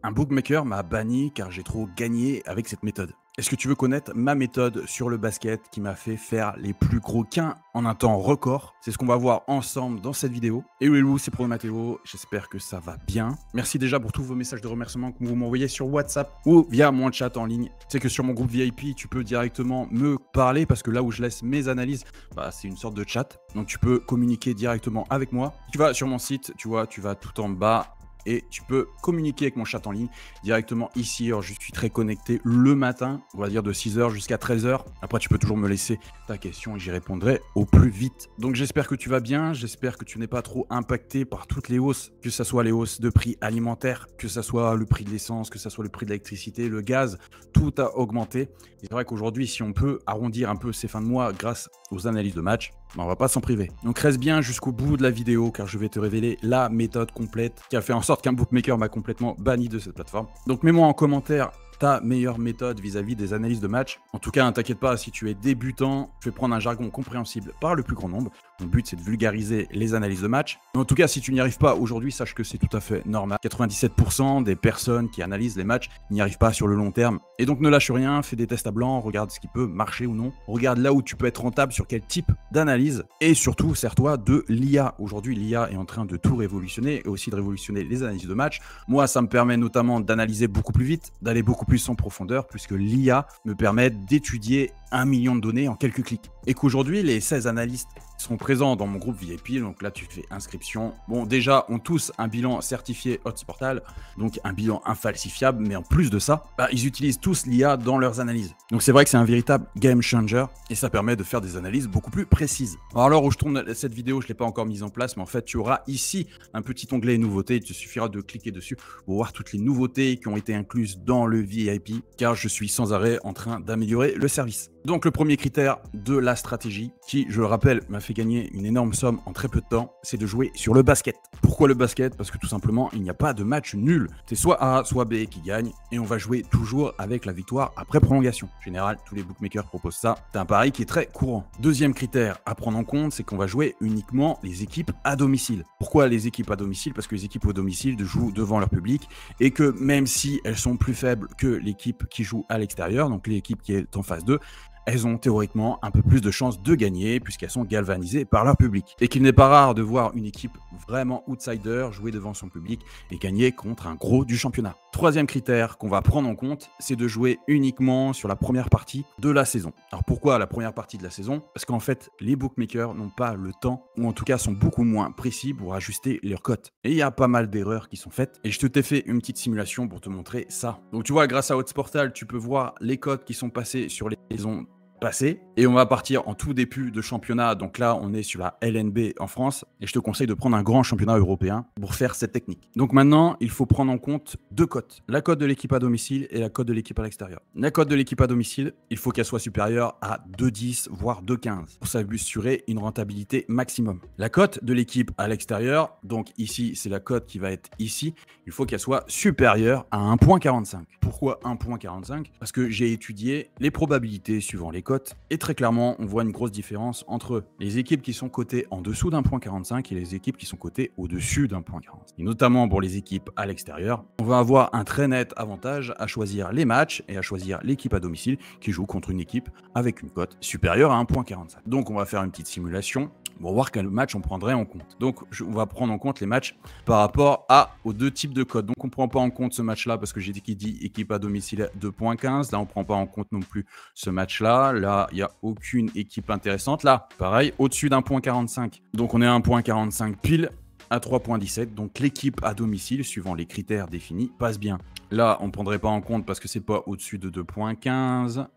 Un bookmaker m'a banni car j'ai trop gagné avec cette méthode. Est-ce que tu veux connaître ma méthode sur le basket qui m'a fait faire les plus gros gains en un temps record? C'est ce qu'on va voir ensemble dans cette vidéo. Et oui, c'est Pro Mathéo, j'espère que ça va bien. Merci déjà pour tous vos messages de remerciement que vous m'envoyez sur WhatsApp ou via mon chat en ligne. Tu sais que sur mon groupe VIP, tu peux directement me parler parce que là où je laisse mes analyses, c'est une sorte de chat. Donc tu peux communiquer directement avec moi. Tu vas sur mon site, tu vois, tu vas tout en bas. Et tu peux communiquer avec mon chat en ligne directement ici. Alors, je suis très connecté le matin, on va dire de 6h jusqu'à 13h. Après, tu peux toujours me laisser ta question et j'y répondrai au plus vite. Donc, j'espère que tu vas bien. J'espère que tu n'es pas trop impacté par toutes les hausses, que ce soit les hausses de prix alimentaires, que ce soit le prix de l'essence, que ce soit le prix de l'électricité, le gaz. Tout a augmenté. C'est vrai qu'aujourd'hui, si on peut arrondir un peu ces fins de mois grâce aux analyses de match, on va pas s'en priver. Donc reste bien jusqu'au bout de la vidéo car je vais te révéler la méthode complète qui a fait en sorte qu'un bookmaker m'a complètement banni de cette plateforme. Donc mets-moi en commentaire ta meilleure méthode vis-à-vis des analyses de match. En tout cas, ne t'inquiète pas, si tu es débutant, je vais prendre un jargon compréhensible par le plus grand nombre. Mon but, c'est de vulgariser les analyses de match. Mais en tout cas, si tu n'y arrives pas aujourd'hui, sache que c'est tout à fait normal. 97% des personnes qui analysent les matchs n'y arrivent pas sur le long terme. Et donc, ne lâche rien, fais des tests à blanc, regarde ce qui peut marcher ou non. Regarde là où tu peux être rentable, sur quel type d'analyse. Et surtout, sers-toi de l'IA. Aujourd'hui, l'IA est en train de tout révolutionner et aussi de révolutionner les analyses de match. Moi, ça me permet notamment d'analyser beaucoup plus vite, d'aller beaucoup plus en profondeur, puisque l'IA me permet d'étudier 1 million de données en quelques clics. Et qu'aujourd'hui, les 16 analystes sont présents dans mon groupe VIP, donc là tu fais inscription. Bon, déjà, ont tous un bilan certifié HotSportal, donc un bilan infalsifiable, mais en plus de ça, ils utilisent tous l'IA dans leurs analyses. Donc c'est vrai que c'est un véritable game changer, et ça permet de faire des analyses beaucoup plus précises. Alors, à l'heure où je tourne cette vidéo, je ne l'ai pas encore mise en place, mais en fait, tu auras ici un petit onglet nouveautés, il te suffira de cliquer dessus pour voir toutes les nouveautés qui ont été incluses dans le VIP, car je suis sans arrêt en train d'améliorer le service. Donc le premier critère de la stratégie, qui, je le rappelle, m'a fait gagner une énorme somme en très peu de temps, c'est de jouer sur le basket. Pourquoi le basket? Parce que tout simplement, il n'y a pas de match nul. C'est soit A, soit B qui gagne, et on va jouer toujours avec la victoire après prolongation. En général, tous les bookmakers proposent ça. C'est un pari qui est très courant. Deuxième critère à prendre en compte, c'est qu'on va jouer uniquement les équipes à domicile. Pourquoi les équipes à domicile? Parce que les équipes au domicile jouent devant leur public, et que même si elles sont plus faibles que l'équipe qui joue à l'extérieur, donc l'équipe qui est en phase 2, elles ont théoriquement un peu plus de chances de gagner puisqu'elles sont galvanisées par leur public. Et qu'il n'est pas rare de voir une équipe vraiment outsider jouer devant son public et gagner contre un gros du championnat. Troisième critère qu'on va prendre en compte, c'est de jouer uniquement sur la première partie de la saison. Alors pourquoi la première partie de la saison? Parce qu'en fait, les bookmakers n'ont pas le temps, ou en tout cas sont beaucoup moins précis pour ajuster leurs cotes. Et il y a pas mal d'erreurs qui sont faites, et je t'ai fait une petite simulation pour te montrer ça. Donc tu vois, grâce à HotSportal, tu peux voir les cotes qui sont passées sur les saisons passé et on va partir en tout début de championnat. Donc là, on est sur la LNB en France et je te conseille de prendre un grand championnat européen pour faire cette technique. Donc maintenant, il faut prendre en compte deux cotes. La cote de l'équipe à domicile et la cote de l'équipe à l'extérieur. La cote de l'équipe à domicile, il faut qu'elle soit supérieure à 2,10 voire 2,15 pour s'assurer une rentabilité maximum. La cote de l'équipe à l'extérieur, donc ici, c'est la cote qui va être ici, il faut qu'elle soit supérieure à 1,45. Pourquoi 1,45? Parce que j'ai étudié les probabilités suivant les cotes et très clairement, on voit une grosse différence entre les équipes qui sont cotées en dessous d'1,45 et les équipes qui sont cotées au-dessus d'1,45. Et notamment pour les équipes à l'extérieur, on va avoir un très net avantage à choisir les matchs et à choisir l'équipe à domicile qui joue contre une équipe avec une cote supérieure à 1,45. Donc on va faire une petite simulation pour voir quel match on prendrait en compte. Donc on va prendre en compte les matchs par rapport aux deux types de cotes. Donc on ne prend pas en compte ce match-là parce que j'ai dit équipe à domicile 2,15. Là on ne prend pas en compte non plus ce match-là. Là, il n'y a aucune équipe intéressante. Là, pareil, au-dessus d'1,45. Donc on est à 1,45 pile à 3,17. Donc l'équipe à domicile, suivant les critères définis, passe bien. Là, on ne prendrait pas en compte parce que c'est pas au-dessus de 2,15.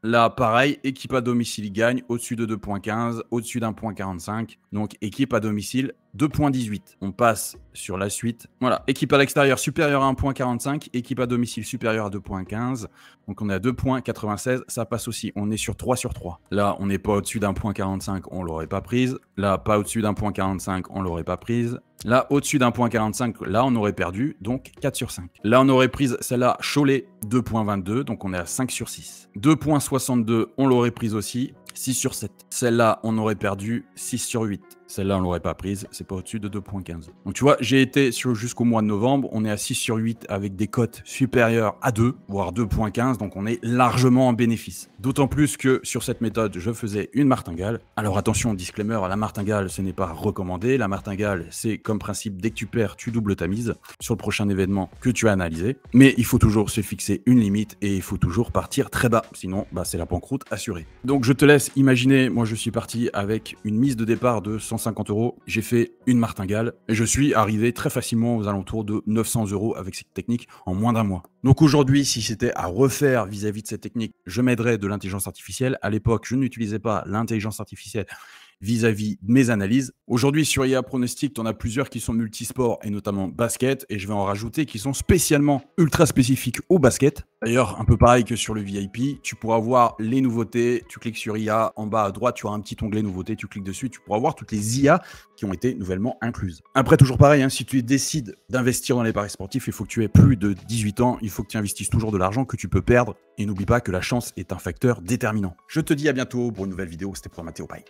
Là, pareil, équipe à domicile gagne au-dessus de 2,15, au-dessus d'1,45. Donc, équipe à domicile 2,18. On passe sur la suite. Voilà, équipe à l'extérieur supérieure à 1,45, équipe à domicile supérieure à 2,15. Donc, on est à 2,96. Ça passe aussi. On est sur 3 sur 3. Là, on n'est pas au-dessus d'1,45. On l'aurait pas prise. Là, pas au-dessus d'1,45. On l'aurait pas prise. Là, au-dessus d'1,45, là, on aurait perdu, donc 4 sur 5. Là, on aurait prise celle-là, Cholet, 2,22, donc on est à 5 sur 6. 2,62, on l'aurait prise aussi, 6 sur 7. Celle-là, on aurait perdu 6 sur 8. Celle-là, on l'aurait pas prise, c'est pas au-dessus de 2,15. Donc tu vois, j'ai été jusqu'au mois de novembre, on est à 6 sur 8 avec des cotes supérieures à 2, voire 2,15, donc on est largement en bénéfice. D'autant plus que sur cette méthode, je faisais une martingale. Alors attention, disclaimer, la martingale, ce n'est pas recommandé. La martingale, c'est comme principe, dès que tu perds, tu doubles ta mise sur le prochain événement que tu as analysé. Mais il faut toujours se fixer une limite et il faut toujours partir très bas. Sinon, c'est la banqueroute assurée. Donc je te laisse imaginer, moi je suis parti avec une mise de départ de 150 €. J'ai fait une martingale et je suis arrivé très facilement aux alentours de 900 € avec cette technique en moins d'un mois. Donc aujourd'hui, si c'était à refaire vis-à-vis de cette technique, je m'aiderais de l'intelligence artificielle. À l'époque, je n'utilisais pas l'intelligence artificielle vis-à-vis de mes analyses. Aujourd'hui, sur IA Pronostic, tu en as plusieurs qui sont multisports et notamment basket, et je vais en rajouter qui sont spécialement ultra spécifiques au basket. D'ailleurs, un peu pareil que sur le VIP, tu pourras voir les nouveautés, tu cliques sur IA, en bas à droite, tu auras un petit onglet nouveautés, tu cliques dessus, tu pourras voir toutes les IA qui ont été nouvellement incluses. Après, toujours pareil, si tu décides d'investir dans les paris sportifs, il faut que tu aies plus de 18 ans, il faut que tu investisses toujours de l'argent que tu peux perdre, et n'oublie pas que la chance est un facteur déterminant. Je te dis à bientôt pour une nouvelle vidéo, c'était pour Mathéo Paille.